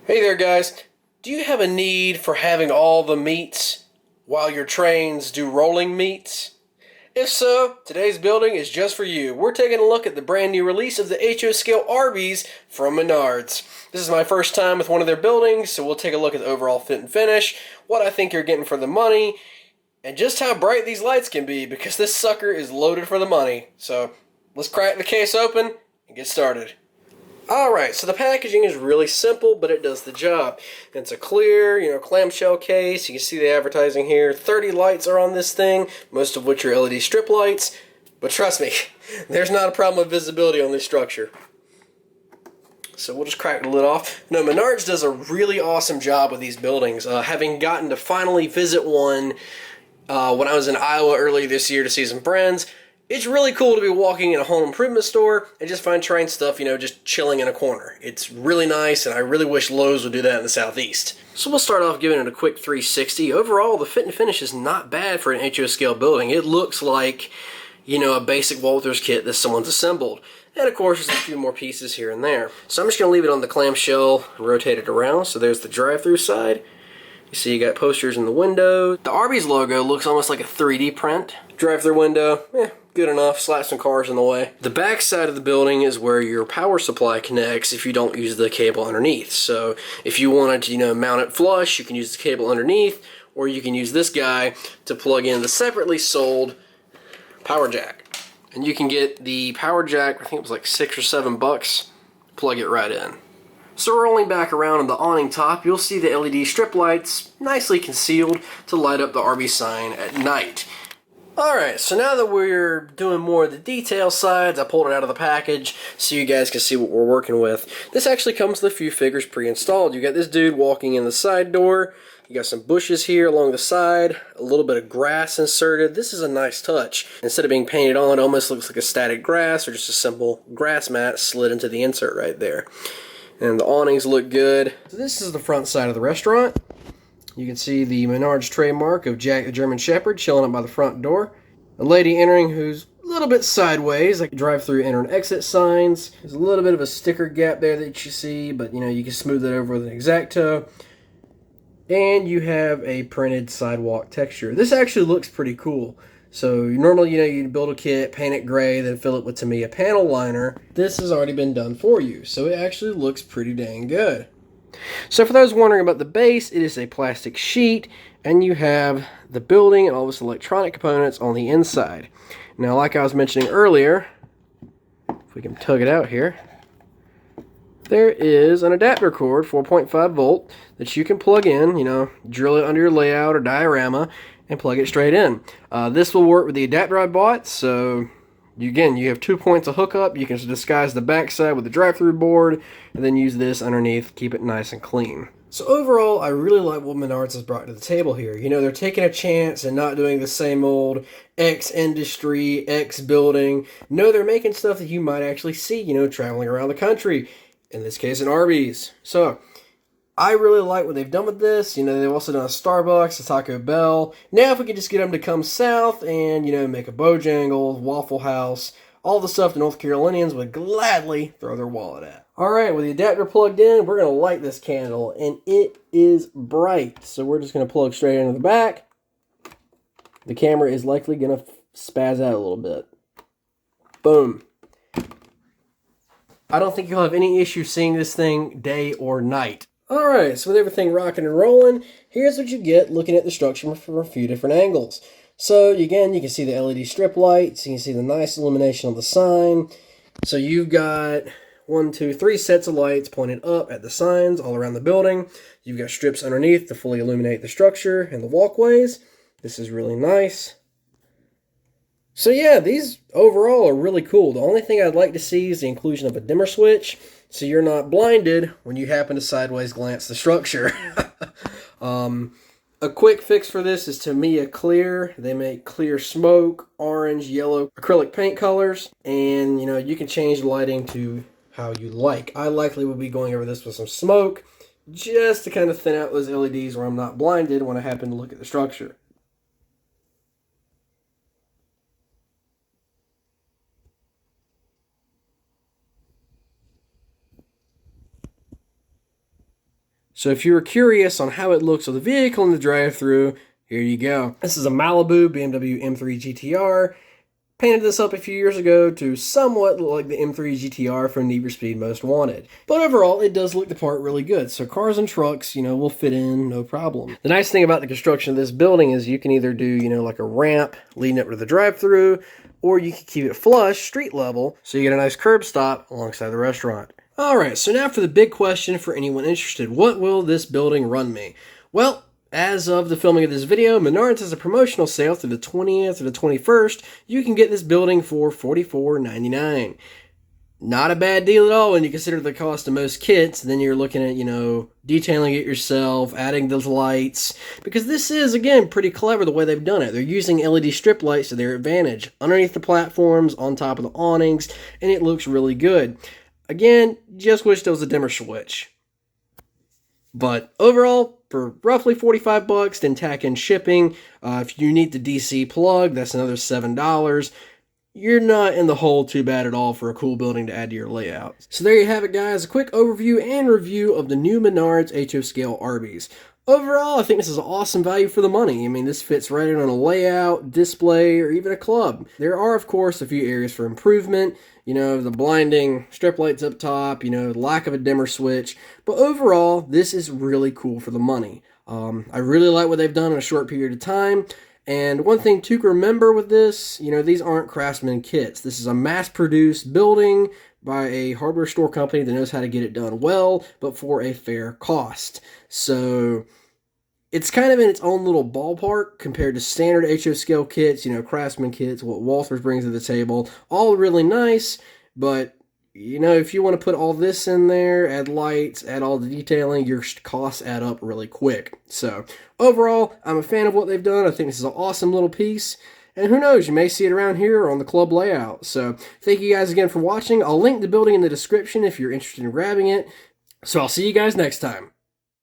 Hey there, guys. Do you have a need for having all the meats while your trains do rolling meats? If so, today's building is just for you. We're taking a look at the brand new release of the HO scale Arby's from Menards. This is my first time with one of their buildings, so we'll take a look at the overall fit and finish, what I think you're getting for the money, and just how bright these lights can be, because this sucker is loaded for the money. So let's crack the case open and get started. Alright, so the packaging is really simple, but it does the job. It's a clear, clamshell case. You can see the advertising here. 30 lights are on this thing, most of which are LED strip lights. But trust me, there's not a problem with visibility on this structure. So we'll just crack the lid off. No, Menards does a really awesome job with these buildings. Having gotten to finally visit one when I was in Iowa earlier this year to see some friends, it's really cool to be walking in a home improvement store and just find train stuff, just chilling in a corner. It's really nice, and I really wish Lowe's would do that in the Southeast. So we'll start off giving it a quick 360. Overall, the fit and finish is not bad for an HO scale building. It looks like, a basic Walters kit that someone's assembled. And of course, there's a few more pieces here and there. So I'm just going to leave it on the clamshell and rotate it around. So there's the drive-through side. You see you got posters in the window. The Arby's logo looks almost like a 3D print. Drive-through window, good enough. Slap some cars in the way. The back side of the building is where your power supply connects if you don't use the cable underneath. So if you wanted to, mount it flush, you can use the cable underneath, or you can use this guy to plug in the separately sold power jack. And you can get the power jack, I think it was like $6 or $7, plug it right in. So rolling back around on the awning top, you'll see the LED strip lights nicely concealed to light up the Arby sign at night. Alright, so now that we're doing more of the detail sides, I pulled it out of the package so you guys can see what we're working with. This actually comes with a few figures pre-installed. You got this dude walking in the side door, you got some bushes here along the side, a little bit of grass inserted. This is a nice touch. Instead of being painted on, it almost looks like a static grass or just a simple grass mat slid into the insert right there. And the awnings look good. So this is the front side of the restaurant. You can see the Menards trademark of Jack the German Shepherd chilling up by the front door. A lady entering who's a little bit sideways, like drive-through enter and exit signs. There's a little bit of a sticker gap there that you see, but you can smooth it over with an X-Acto. And you have a printed sidewalk texture. This actually looks pretty cool. So normally, you build a kit, paint it gray, then fill it with, to me, a panel liner. This has already been done for you, so it actually looks pretty dang good. So for those wondering about the base, it is a plastic sheet, and you have the building and all of its electronic components on the inside. Now, like I was mentioning earlier, if we can tug it out here, there is an adapter cord, 4.5 volt, that you can plug in, drill it under your layout or diorama, and plug it straight in. This will work with the adapter I bought, so you have 2 points of hookup. You can disguise the backside with the drive-through board, and then use this underneath, keep it nice and clean. So overall, I really like what Menards has brought to the table here. They're taking a chance and not doing the same old X industry, X building. No, they're making stuff that you might actually see, traveling around the country. In this case, an Arby's. So I really like what they've done with this. They've also done a Starbucks, a Taco Bell. Now if we could just get them to come south and, make a Bojangles, Waffle House, all the stuff the North Carolinians would gladly throw their wallet at. Alright, with the adapter plugged in, we're going to light this candle, and it is bright. So we're just going to plug straight into the back. The camera is likely going to spaz out a little bit. Boom. I don't think you'll have any issue seeing this thing day or night. Alright, so with everything rocking and rolling, here's what you get looking at the structure from a few different angles. So again, you can see the LED strip lights, you can see the nice illumination on the sign. So you've got 3 sets of lights pointed up at the signs all around the building. You've got strips underneath to fully illuminate the structure and the walkways. This is really nice. So yeah, these overall are really cool. The only thing I'd like to see is the inclusion of a dimmer switch, so you're not blinded when you happen to sideways glance the structure. A quick fix for this is Tamiya Clear. They make clear smoke, orange, yellow acrylic paint colors, and you can change the lighting to how you like. I likely will be going over this with some smoke, just to kind of thin out those LEDs where I'm not blinded when I happen to look at the structure. So if you were curious on how it looks with the vehicle in the drive-thru, here you go. This is a Malibu BMW M3 GTR. Painted this up a few years ago to somewhat look like the M3 GTR from Need for Speed Most Wanted. But overall, it does look the part really good. So cars and trucks, will fit in, no problem. The nice thing about the construction of this building is you can either do, like a ramp leading up to the drive-thru, or you can keep it flush, street level, so you get a nice curb stop alongside the restaurant. Alright, so now for the big question for anyone interested. What will this building run me? Well, as of the filming of this video, Menards has a promotional sale through the 20th or the 21st. You can get this building for $44.99. Not a bad deal at all when you consider the cost of most kits. Then you're looking at, detailing it yourself, adding the lights. Because this is, again, pretty clever the way they've done it. They're using LED strip lights to their advantage. Underneath the platforms, on top of the awnings, and it looks really good. Again, just wish there was a dimmer switch. But overall, for roughly $45, then tack in shipping. If you need the DC plug, that's another $7. You're not in the hole too bad at all for a cool building to add to your layout. So there you have it, guys. A quick overview and review of the new Menards HO scale Arby's. Overall, I think this is an awesome value for the money. This fits right in on a layout, display, or even a club. There are, of course, a few areas for improvement. The blinding strip lights up top, lack of a dimmer switch. But overall, this is really cool for the money. I really like what they've done in a short period of time. And one thing to remember with this, these aren't craftsman kits. This is a mass-produced building by a hardware store company that knows how to get it done well, but for a fair cost. So it's kind of in its own little ballpark compared to standard HO scale kits, craftsman kits, what Walthers brings to the table. All really nice, but if you want to put all this in there, add lights, add all the detailing, your costs add up really quick. So overall, I'm a fan of what they've done. I think this is an awesome little piece. And who knows, you may see it around here or on the club layout. So thank you guys again for watching. I'll link the building in the description if you're interested in grabbing it. So I'll see you guys next time.